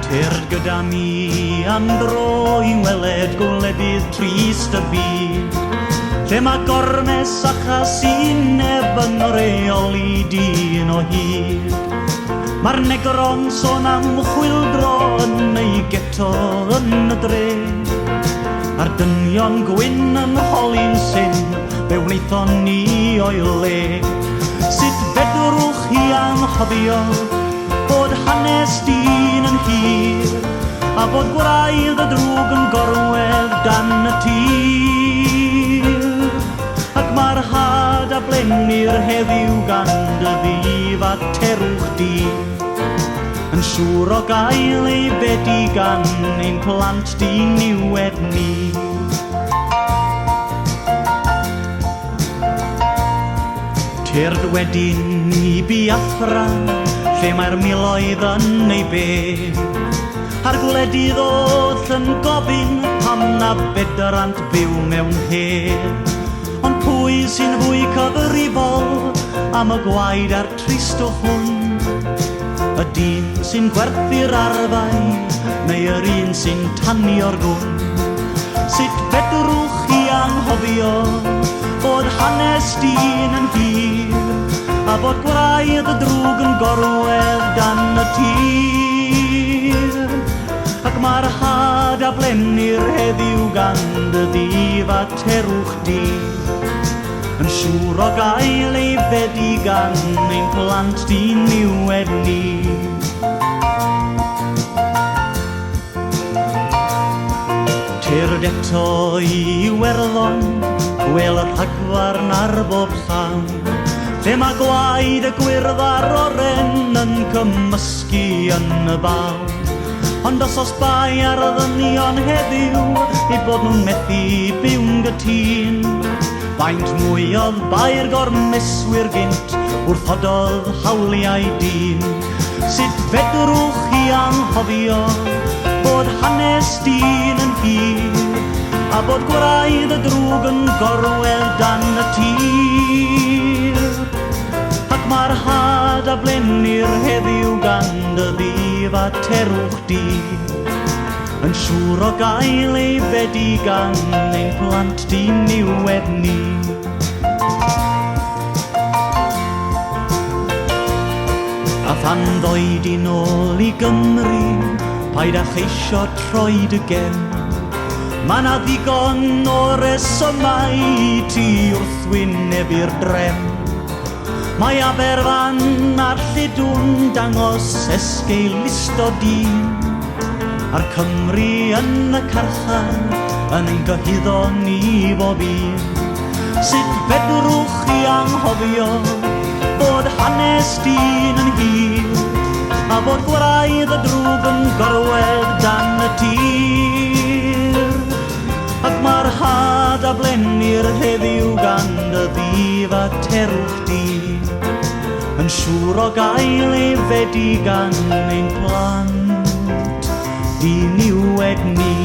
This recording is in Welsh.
Teir gyda mi am dro I weled gwledydd trist y byd, lle mae gormes a chasineb yn reoli dyn o hyd. Mae'r negron sôn am chwildro yn ei geto yn y dre, a'r dynion gwyn yn holi'n syn be wnaethon ni o'i le. Sut fedrwch chi anghofio bod hanes dyn yn hir, a bod gwraidd y drwg yn gorwedd dan y tir. Ac mae'r had a blenir heddiw gan dy ddif a terwch di, yn siŵr o gael ei fedi gan ein plant di niwed ni. Teird wedyn I Biafra, lle mae'r miloedd yn ei be, a'r gwledydd oll yn gofyn pam na bedrant byw mewn her. Ond pwy sy'n fwy cyfrifol am y gwaed a'r trist o hwn? Y dyn sy'n gwerthu'r arfau neu yr un sy'n tanio'r gwn? Sut fedrwch chi anghofio bod hanes dyn yn hir, a bod gwraidd y drwg yn gorwedd dan y tir? Ac mae'r had a blenir heddiw gan dy ddif a terwch di, yn siŵr o gael ei fedi gan ein plant di niwed ni. Teird eto I Iwerddon, gwel y rhagfarn ar bob llaw, lle mae gwaed y gwyrdd a'r oren yn cymysgu yn y baw. Ond os bai ar y ddynion heddiw I bod nhw'n methu byw'n gytun, faint mwy oedd bai'r gormeswyr gynt wrth hododd hawliau dyn. Sut fedrwch chi anghofio bod hanes dyn yn hir, a bod gwraidd y drwg yn gorwedd dan y tir? Ac mae'r had a blenir heddiw gan dy ddif a terwch di, yn siŵr o gael ei fedi gan ein plant di niwed ni. A than ddoed I nôl I Gymru, paid â cheisio troed y gen. Mae na ddigon o resymau I ti wrth wynebu'r drefn. Mae Aberfan a'r Llydwn dangos esgei list o dyn, a'r Cymru yn y carchar yn ein gyhyddo ni bob un. Sut fedrwch chi anghofio bod hanes dyn yn hir, a bod gwraidd y drwg yn gorwedd dan y tir? Ac mae'r had a blenir heddiw gan dy ddif a terwch di, yn siŵr o gael ei fedi gan ein plant di niwed ni.